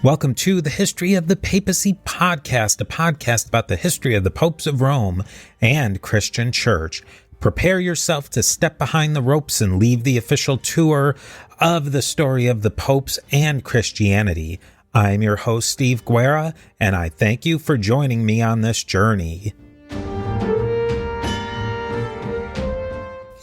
Welcome to the History of the Papacy podcast, a podcast about the history of the popes of Rome and Christian Church. Prepare yourself to step behind the ropes and leave the official tour of the story of the popes and Christianity. I'm your host, Steve Guerra, and I thank you for joining me on this journey.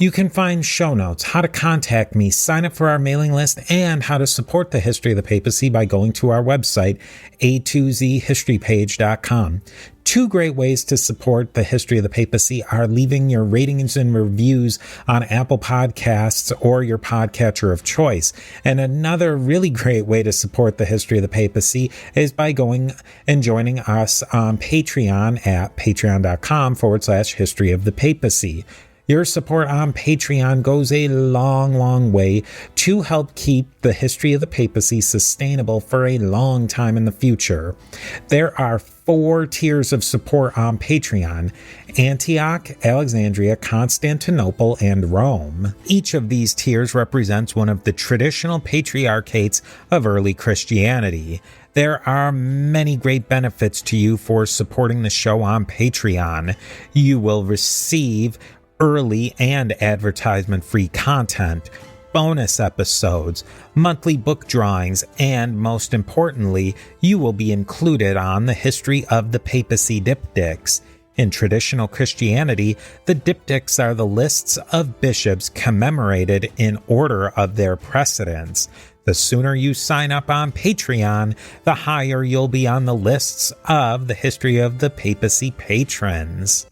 You can find show notes, how to contact me, sign up for our mailing list, and how to support the History of the Papacy by going to our website, a2zhistorypage.com. Two great ways to support the History of the Papacy are leaving your ratings and reviews on Apple Podcasts or your podcatcher of choice. And another really great way to support the History of the Papacy is by going and joining us on Patreon at patreon.com/History of the Papacy. Your support on Patreon goes a long way to help keep the History of the Papacy sustainable for a long time in the future. There are 4 tiers of support on Patreon: Antioch, Alexandria, Constantinople, and Rome. Each of these tiers represents one of the traditional patriarchates of early Christianity. There are many great benefits to you for supporting the show on Patreon. You will receive early and advertisement-free content, bonus episodes, monthly book drawings, and most importantly, you will be included on the History of the Papacy diptychs. In traditional Christianity, the diptychs are the lists of bishops commemorated in order of their precedence. The sooner you sign up on Patreon, the higher you'll be on the lists of the History of the Papacy patrons.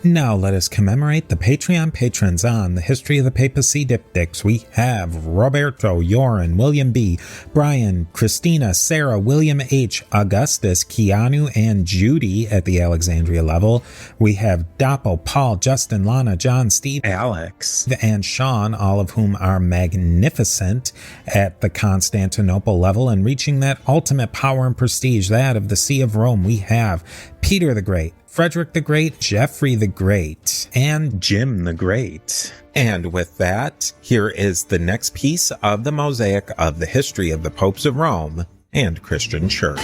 Now let us commemorate the Patreon patrons on the History of the Papacy diptychs. We have Roberto, Joran, William B., Brian, Christina, Sarah, William H., Augustus, Keanu, and Judy at the Alexandria level. We have Doppo, Paul, Justin, Lana, John, Steve, Alex, and Sean, all of whom are magnificent at the Constantinople level and reaching that ultimate power and prestige, that of the See of Rome. We have Peter the Great, Frederick the Great, Geoffrey the Great, and Jim the Great. And with that, here is the next piece of the mosaic of the history of the popes of Rome and Christian Church.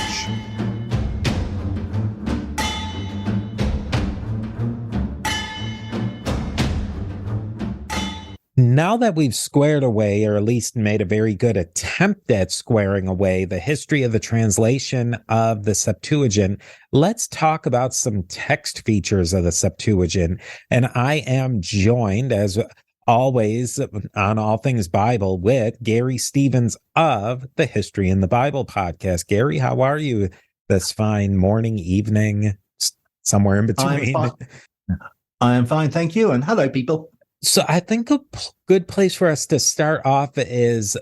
Now that we've squared away, or at least made a very good attempt at squaring away, the history of the translation of the Septuagint, let's talk about some text features of the Septuagint. And I am joined, as always, on All Things Bible with Garry Stevens of the History in the Bible podcast. Garry, how are you this fine morning, evening, somewhere in between? I am fine, thank you. And hello, people. So I think a good place for us to start off is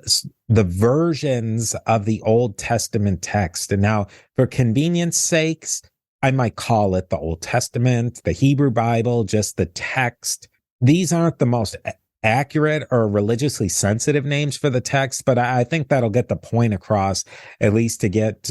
the versions of the Old Testament text. And now, for convenience sakes, I might call it the Old Testament, the Hebrew Bible, just the text. These aren't the most accurate or religiously sensitive names for the text, but I think that'll get the point across, at least to get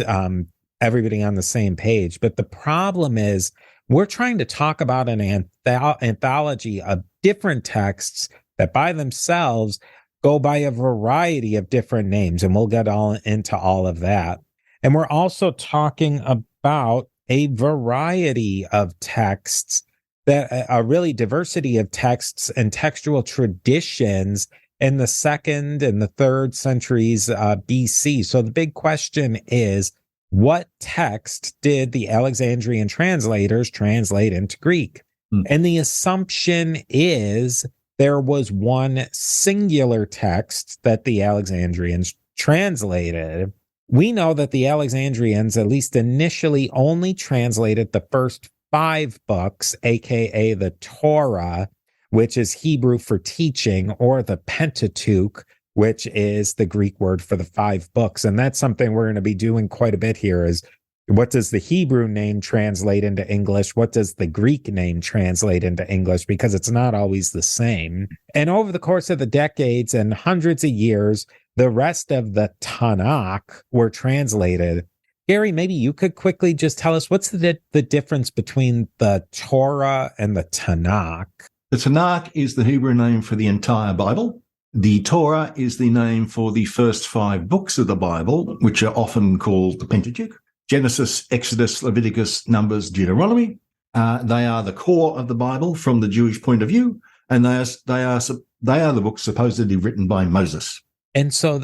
everybody on the same page. But the problem is, we're trying to talk about an anthology of different texts that by themselves go by a variety of different names, and we'll get into all of that. And we're also talking about a variety of texts, that a really diversity of texts and textual traditions in the 2nd and the 3rd centuries BC. So the big question is, what text did the Alexandrian translators translate into Greek? And the assumption is there was one singular text that the Alexandrians translated. We know that the Alexandrians, at least initially, only translated the first 5 books, aka the Torah, which is Hebrew for teaching, or the Pentateuch, which is the Greek word for the 5 books. And that's something we're going to be doing quite a bit here, is what does the Hebrew name translate into English? What does the Greek name translate into English? Because it's not always the same. And over the course of the decades and hundreds of years, the rest of the Tanakh were translated. Garry, maybe you could quickly just tell us, what's the difference between the Torah and the Tanakh? The Tanakh is the Hebrew name for the entire Bible. The Torah is the name for the first 5 books of the Bible, which are often called the Pentateuch: Genesis, Exodus, Leviticus, Numbers, Deuteronomy. They are the core of the Bible from the Jewish point of view, and they are the books supposedly written by Moses. And so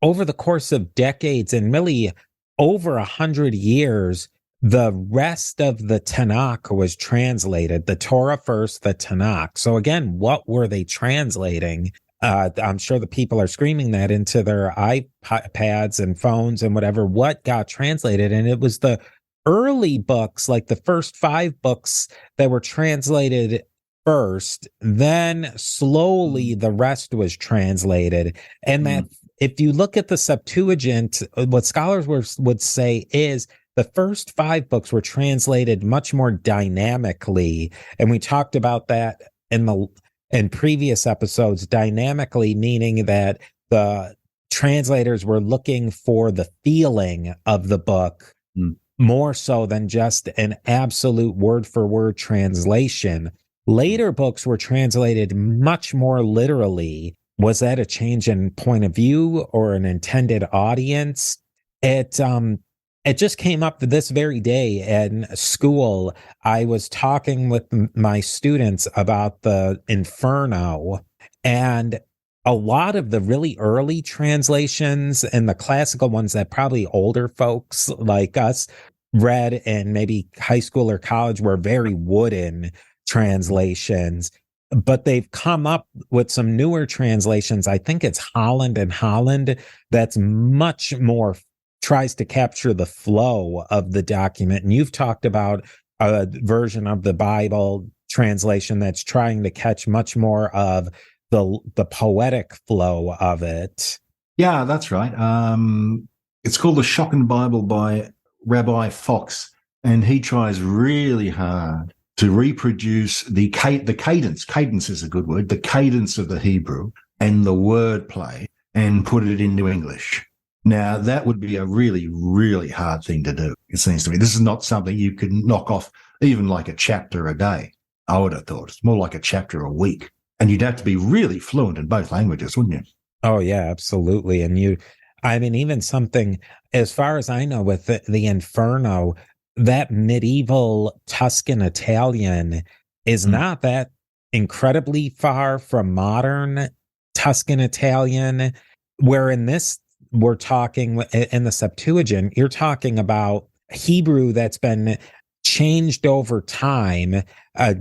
over the course of decades and really over 100 years, the rest of the Tanakh was translated. The Torah first, the Tanakh. So again, what were they translating? I'm sure the people are screaming that into their iPads and phones and whatever. What got translated? And it was the early books, like the first 5 books that were translated first, then slowly the rest was translated. And that if you look at the Septuagint, what scholars would say is the first 5 books were translated much more dynamically. And we talked about that in previous episodes, dynamically meaning that the translators were looking for the feeling of the book more so than just an absolute word for word translation. Later books were translated much more literally. Was that a change in point of view or an intended audience? It just came up this very day in school. I was talking with my students about the Inferno, and a lot of the really early translations and the classical ones that probably older folks like us read in maybe high school or college were very wooden translations. But they've come up with some newer translations. I think it's Holland and Holland that's much more tries to capture the flow of the document. And you've talked about a version of the Bible translation that's trying to catch much more of the poetic flow of it. Yeah, that's right. It's called the Shocking Bible by Rabbi Fox, and he tries really hard to reproduce the cadence. Cadence is a good word. The cadence of the Hebrew and the wordplay, and put it into English. Now, that would be a really, really hard thing to do, it seems to me. This is not something you could knock off even like a chapter a day, I would have thought. It's more like a chapter a week. And you'd have to be really fluent in both languages, wouldn't you? Oh, yeah, absolutely. And even something, as far as I know, with the Inferno, that medieval Tuscan Italian is not that incredibly far from modern Tuscan Italian, where in this, we're talking in the Septuagint, you're talking about Hebrew that's been changed over time.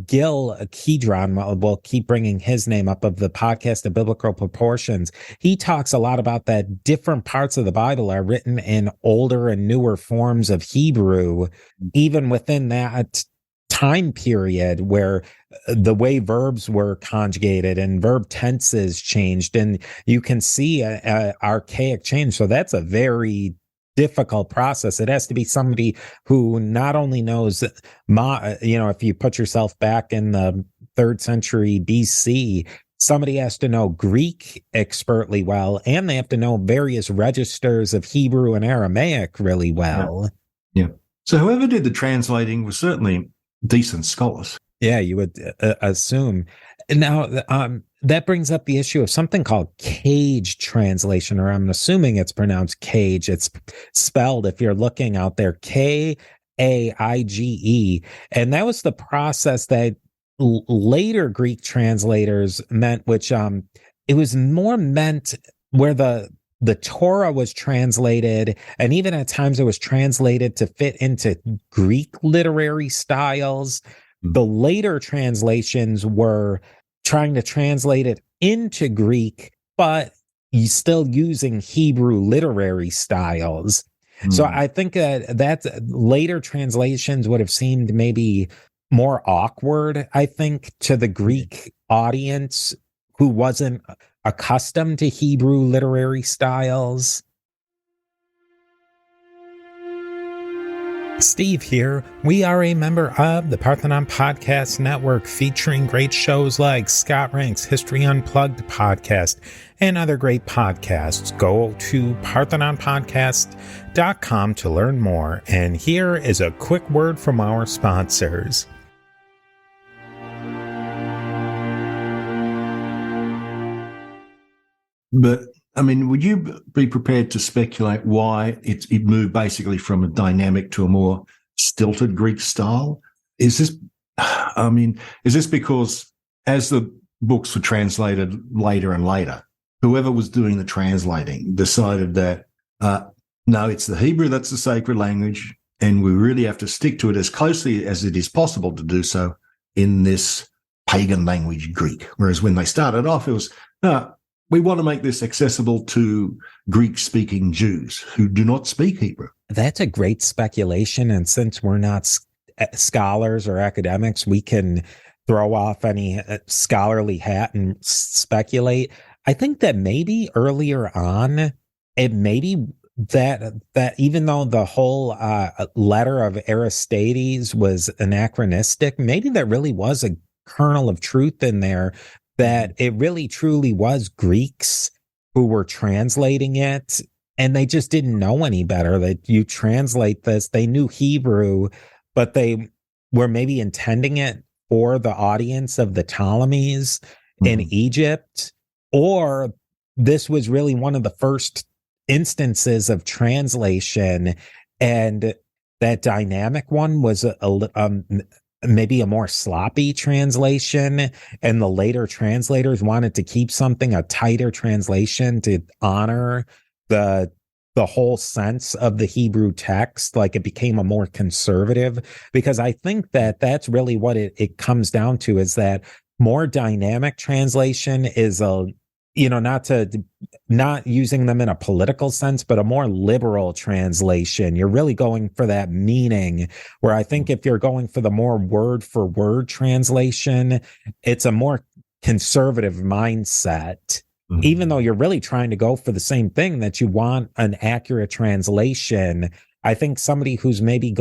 Gil Kedron, we'll keep bringing his name up, of the podcast of Biblical Proportions. He talks a lot about that different parts of the Bible are written in older and newer forms of Hebrew, even within that time period where the way verbs were conjugated and verb tenses changed, and you can see a archaic change. So that's a very difficult process. It has to be somebody who not only knows, if you put yourself back in the 3rd century BC, somebody has to know Greek expertly well, and they have to know various registers of Hebrew and Aramaic really well. Yeah. So whoever did the translating was certainly decent scholars. Yeah, you would assume. Now, that brings up the issue of something called cage translation, or I'm assuming it's pronounced cage. It's spelled, if you're looking out there, Kaige. And that was the process that later Greek translators meant, which it was more meant where the Torah was translated, and even at times it was translated to fit into Greek literary styles. The later translations were trying to translate it into Greek, but still using Hebrew literary styles. So I think that later translations would have seemed maybe more awkward, I think, to the Greek audience who wasn't accustomed to Hebrew literary styles. Steve here. We are a member of the Parthenon Podcast Network, featuring great shows like Scott Rank's History Unplugged podcast and other great podcasts. Go to parthenonpodcast.com to learn more. And here is a quick word from our sponsors. But I mean, would you be prepared to speculate why it moved basically from a dynamic to a more stilted Greek style? Is this, I mean, is this because as the books were translated later and later, whoever was doing the translating decided that, no, it's the Hebrew that's the sacred language, and we really have to stick to it as closely as it is possible to do so in this pagan language, Greek. Whereas when they started off, it was, no, we want to make this accessible to Greek-speaking Jews who do not speak Hebrew. That's a great speculation. And since we're not scholars or academics, we can throw off any scholarly hat and speculate. I think that maybe earlier on, it maybe that even though the whole letter of Aristides was anachronistic, maybe there really was a kernel of truth in there, that it really truly was Greeks who were translating it, and they just didn't know any better. That you translate this, they knew Hebrew, but they were maybe intending it for the audience of the Ptolemies in Egypt, or this was really one of the first instances of translation, and that dynamic one was maybe a more sloppy translation, and the later translators wanted to keep something a tighter translation to honor the whole sense of the Hebrew text. Like it became a more conservative, because I think that that's really what it comes down to, is that more dynamic translation is not using them in a political sense, but a more liberal translation. You're really going for that meaning, where I think if you're going for the more word for word translation, it's a more conservative mindset, even though you're really trying to go for the same thing, that you want an accurate translation. I think somebody who's maybe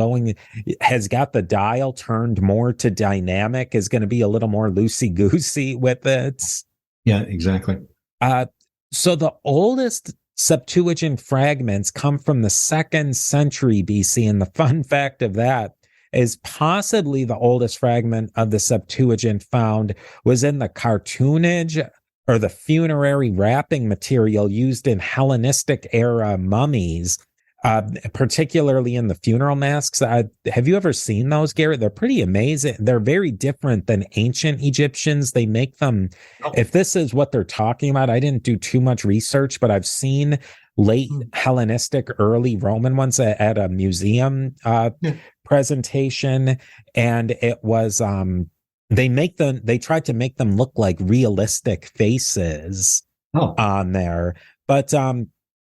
has got the dial turned more to dynamic is going to be a little more loosey-goosey with it. Yeah, exactly. So the oldest Septuagint fragments come from the 2nd century BC. And the fun fact of that is possibly the oldest fragment of the Septuagint found was in the cartoonage, or the funerary wrapping material used in Hellenistic era mummies, particularly in the funeral masks. Have you ever seen those, Garrett? They're pretty amazing. They're very different than ancient Egyptians. They make them, if this is what they're talking about, I didn't do too much research, but I've seen late Hellenistic, early Roman ones at a museum presentation, and it was they tried to make them look like realistic faces on there. But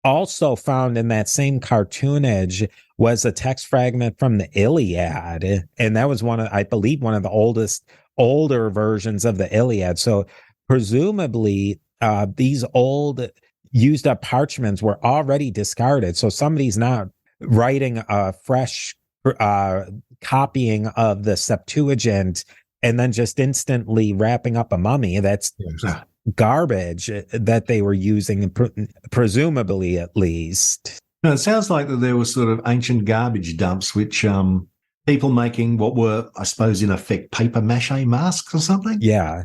also found in that same cartoonage was a text fragment from the Iliad, and that was I believe one of the older versions of the Iliad. So presumably these old used up parchments were already discarded. So somebody's not writing a fresh copying of the Septuagint and then just instantly wrapping up a mummy. That's garbage that they were using, presumably, at least. No, it sounds like that there were sort of ancient garbage dumps, which people making what were, I suppose, in effect, paper mache masks or something. Yeah.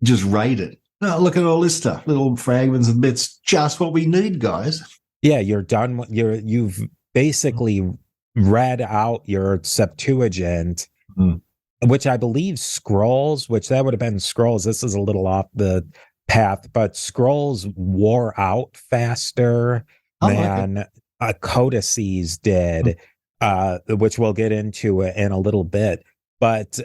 Just raided. Oh, look at all this stuff, little fragments and bits, just what we need, guys. Yeah, you're done. You've basically read out your Septuagint, which I believe scrolls, which that would have been scrolls. This is a little off the path, but scrolls wore out faster than codices did, which we'll get into in a little bit. But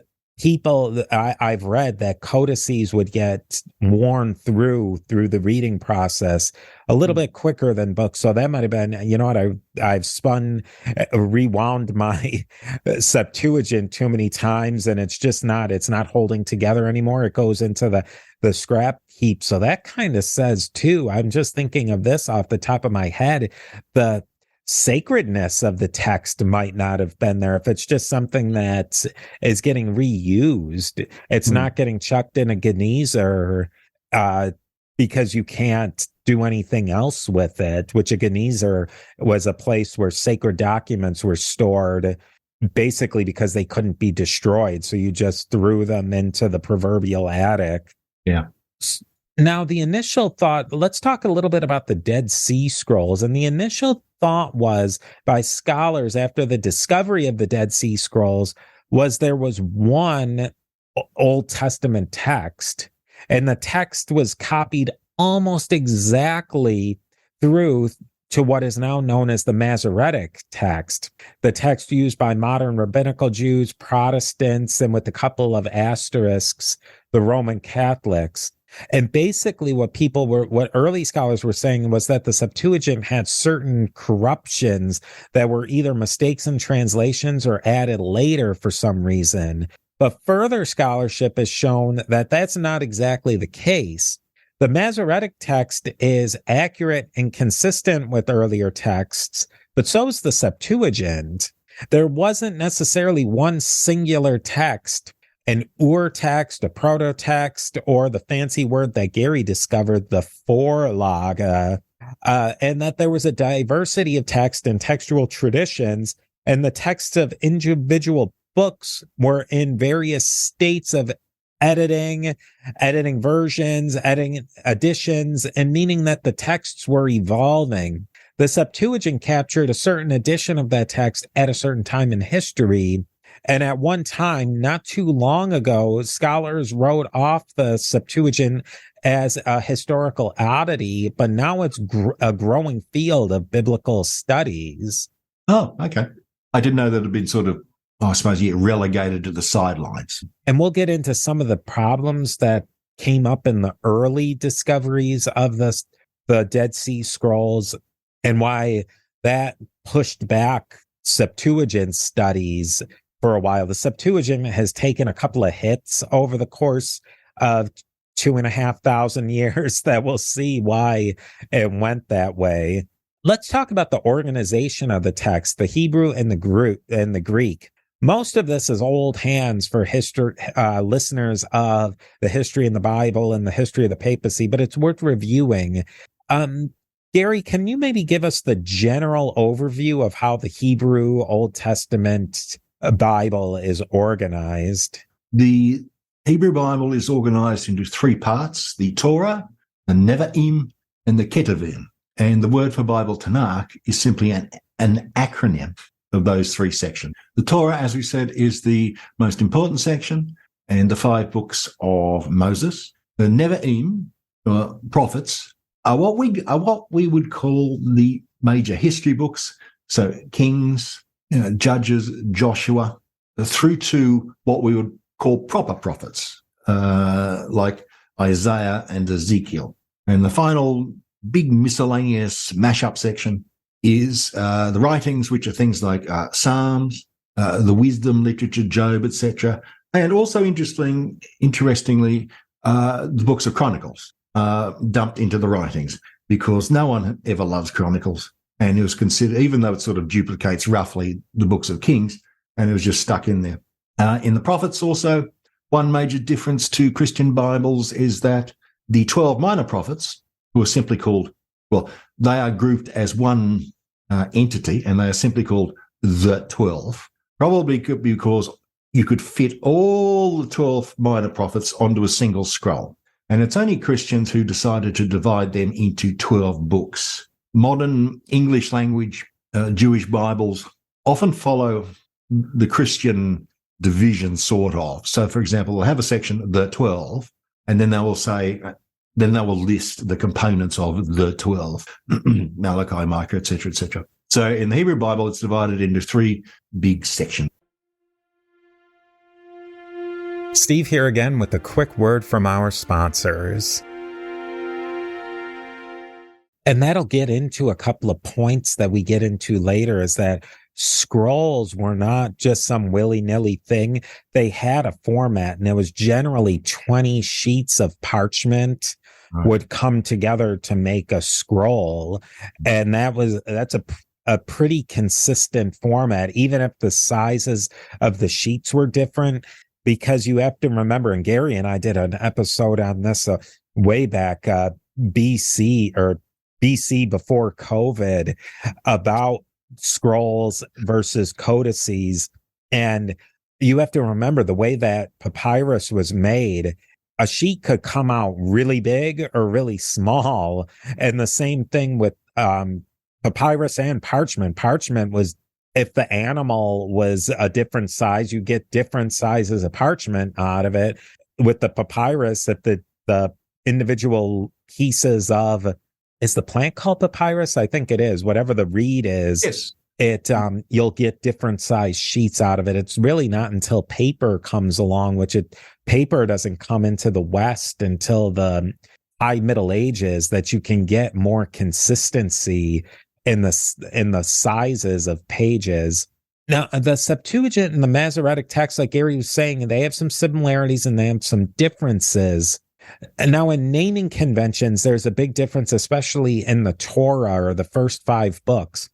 I've read that codices would get worn through the reading process a little bit quicker than books. So that might have been, you know what, I've rewound my Septuagint too many times, and it's not holding together anymore. It goes into the scrap heap. So that kind of says too, I'm just thinking of this off the top of my head, the sacredness of the text might not have been there. If it's just something that is getting reused, it's not getting chucked in a genizer because you can't do anything else with it, which a genizer was a place where sacred documents were stored, basically because they couldn't be destroyed. So you just threw them into the proverbial attic. Yeah. Now, the initial thought, let's talk a little bit about the Dead Sea Scrolls. And the initial thought was by scholars after the discovery of the Dead Sea Scrolls was there was one Old Testament text, and the text was copied almost exactly through to what is now known as the Masoretic text, the text used by modern rabbinical Jews, Protestants, and with a couple of asterisks, the Roman Catholics. And basically what early scholars were saying was that the Septuagint had certain corruptions that were either mistakes in translations or added later for some reason. But further scholarship has shown that that's not exactly the case. The Masoretic text is accurate and consistent with earlier texts, but so is the Septuagint. There wasn't necessarily one singular text, an ur-text, a proto-text, or the fancy word that Garry discovered, the Vorlage, and that there was a diversity of text and textual traditions, and the texts of individual books were in various states of editing versions, editing additions, and meaning that the texts were evolving. The Septuagint captured a certain edition of that text at a certain time in history. And at one time, not too long ago, scholars wrote off the Septuagint as a historical oddity, but now it's a growing field of biblical studies. Oh, okay. I didn't know that it had been sort of, I suppose, relegated to the sidelines. And we'll get into some of the problems that came up in the early discoveries of the Dead Sea Scrolls and why that pushed back Septuagint studies for a while. The Septuagint has taken a couple of hits over the course of 2,500 years that we'll see why it went that way. Let's talk about the organization of the text, the Hebrew and the Greek. Most of this is old hands for listeners of the history in the Bible and the history of the papacy, but it's worth reviewing. Garry, can you maybe give us the general overview of how the Hebrew Old Testament Bible is organized? The Hebrew Bible is organized into three parts: the Torah, the Nevi'im, and the Ketuvim. And the word for Bible, Tanakh, is simply an acronym of those three sections. The Torah, as we said, is the most important section, and the 5 books of Moses. The Nevi'im, prophets, are what we would call the major history books. So Kings, Judges, Joshua, through to what we would call proper prophets, like Isaiah and Ezekiel. And the final big miscellaneous mashup section is the writings, which are things like Psalms, the wisdom literature, Job, etc., and also interestingly, the books of Chronicles dumped into the writings, because no one ever loves Chronicles, and it was considered, even though it sort of duplicates roughly the books of Kings, and it was just stuck in there. In the prophets, also, one major difference to Christian Bibles is that the 12 minor prophets, who are simply called, well, they are grouped as one entity, and they are simply called the 12, probably because you could fit all the 12 minor prophets onto a single scroll. And it's only Christians who decided to divide them into 12 books. Modern English language Jewish Bibles often follow the Christian division, sort of. So, for example, they'll have a section, the 12, and then they will say, then they will list the components of the 12, Malachi, Micah, etc., etc. So in the Hebrew Bible, it's divided into 3 big sections. Steve here again with a quick word from our sponsors. And that'll get into a couple of points that we get into later, is that scrolls were not just some willy-nilly thing. They had a format, and it was generally 20 sheets of parchment would come together to make a scroll. And that's a pretty consistent format, even if the sizes of the sheets were different, because you have to remember, and Garry and I did an episode on this way back, BC before COVID, about scrolls versus codices. And you have to remember the way that papyrus was made. a sheet could come out really big or really small. And the same thing with papyrus and parchment. Parchment was, if the animal was a different size, you get different sizes of parchment out of it. With the papyrus, if the individual pieces of, is the plant called papyrus? I think it is. Whatever the reed is, Yes. it you'll get different size sheets out of it. It's really not until paper comes along, paper doesn't come into the West until the high Middle Ages, that you can get more consistency in the sizes of pages. Now, the Septuagint and the Masoretic text, like Garry was saying, they have some similarities and they have some differences. And now in naming conventions, there's a big difference, especially in the Torah, or the first 5 books.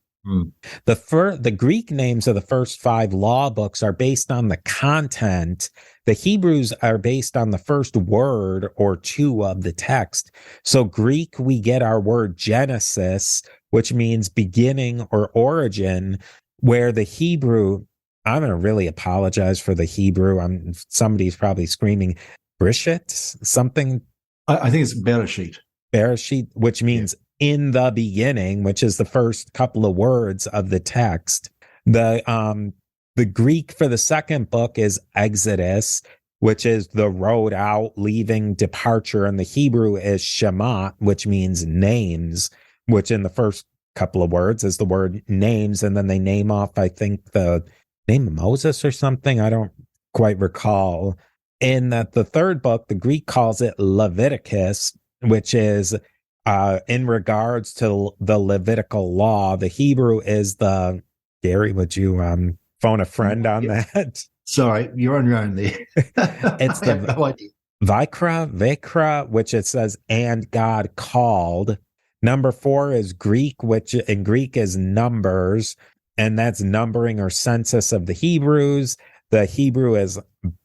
The Greek names of the first 5 law books are based on the content. The Hebrews are based on the first word or 2 of the text. So Greek, we get our word Genesis, which means beginning or origin, where the Hebrew, I'm going to really apologize for the Hebrew. Somebody's probably screaming, Brishit, something. I think it's Bereshit. Bereshit, which means in the beginning, which is the first couple of words of the text. The Greek for the second book is Exodus, which is the road out, leaving, departure, and the Hebrew is Shema, which means names, which in the first couple of words is the word names, and then they name off, I think, the name of Moses or something. I don't quite recall. In the third book, the Greek calls it Leviticus, which is in regards to the Levitical law. The Hebrew is the, Garry, would you phone a friend on that? Sorry, you're on your own there. It's the no Vekra, which it says, and God called. Number 4 is Greek, which in Greek is numbers, and that's numbering or census of the Hebrews. The Hebrew is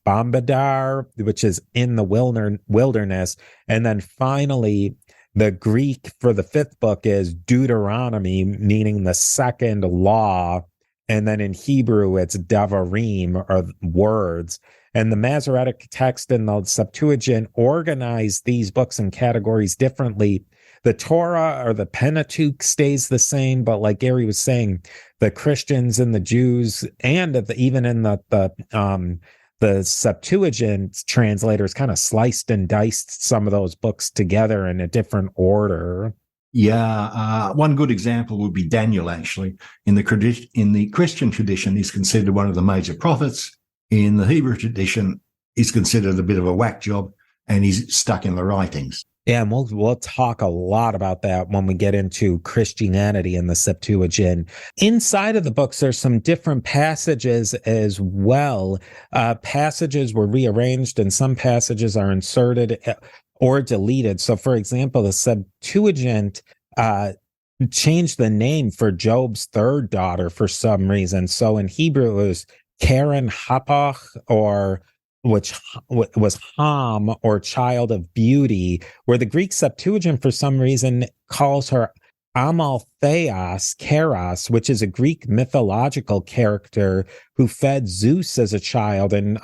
Bamidbar, which is in the wilderness. And then finally, the Greek for the 5th book is Deuteronomy, meaning the second law. And then in Hebrew, it's Devarim, or words. And the Masoretic text and the Septuagint organize these books in categories differently. The Torah or the Pentateuch stays the same, but like Garry was saying, the Christians and the Jews, and even in the Septuagint translators kind of sliced and diced some of those books together in a different order. Yeah, one good example would be Daniel. Actually, in the Christian tradition, he's considered one of the major prophets. In the Hebrew tradition, he's considered a bit of a whack job, and he's stuck in the writings. Yeah, and we'll talk a lot about that when we get into Christianity and the Septuagint. Inside of the books, there's some different passages as well. Passages were rearranged, and some passages are inserted or deleted. So, for example, the Septuagint changed the name for Job's 3rd daughter for some reason. So in Hebrew, it was Karen Hapach, or which was Ham, or child of beauty, where the Greek Septuagint for some reason calls her Amaltheas Keras, which is a Greek mythological character who fed Zeus as a child and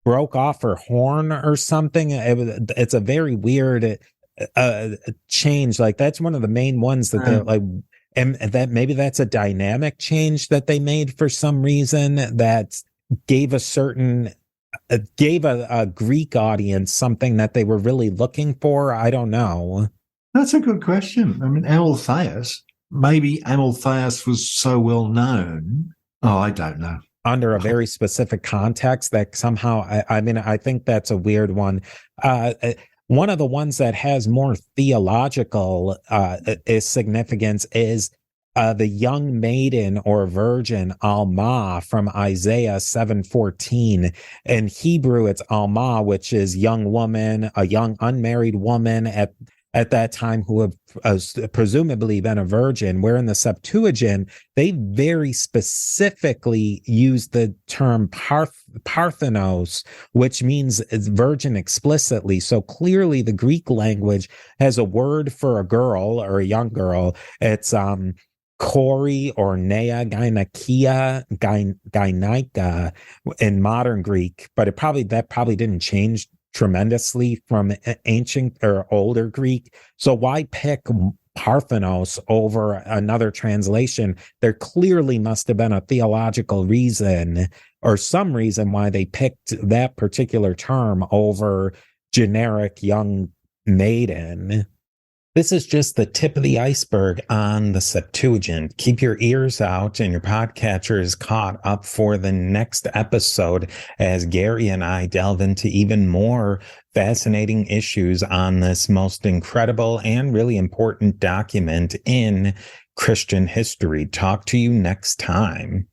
broke off her horn or something. It's a very weird change. Like, that's one of the main ones that they're like, and that maybe that's a dynamic change that they made for some reason that gave a Greek audience something that they were really looking for. I don't know. That's a good question. I mean, maybe Amaltheas was so well known. Oh, I don't know. Under a very specific context that somehow, I think that's a weird one. One of the ones that has more theological significance is the young maiden or virgin Alma from Isaiah 7:14. In Hebrew, it's Alma, which is young woman, a young unmarried woman at that time who have presumably been a virgin, where in the Septuagint, they very specifically use the term parthenos, which means virgin explicitly. So clearly the Greek language has a word for a girl or a young girl. It's Kori or Nea Gynaika in modern Greek, but that probably didn't change tremendously from ancient or older Greek. So why pick Parthenos over another translation? There clearly must have been a theological reason or some reason why they picked that particular term over generic young maiden. This is just the tip of the iceberg on the Septuagint. Keep your ears out and your podcatchers caught up for the next episode as Garry and I delve into even more fascinating issues on this most incredible and really important document in Christian history. Talk to you next time.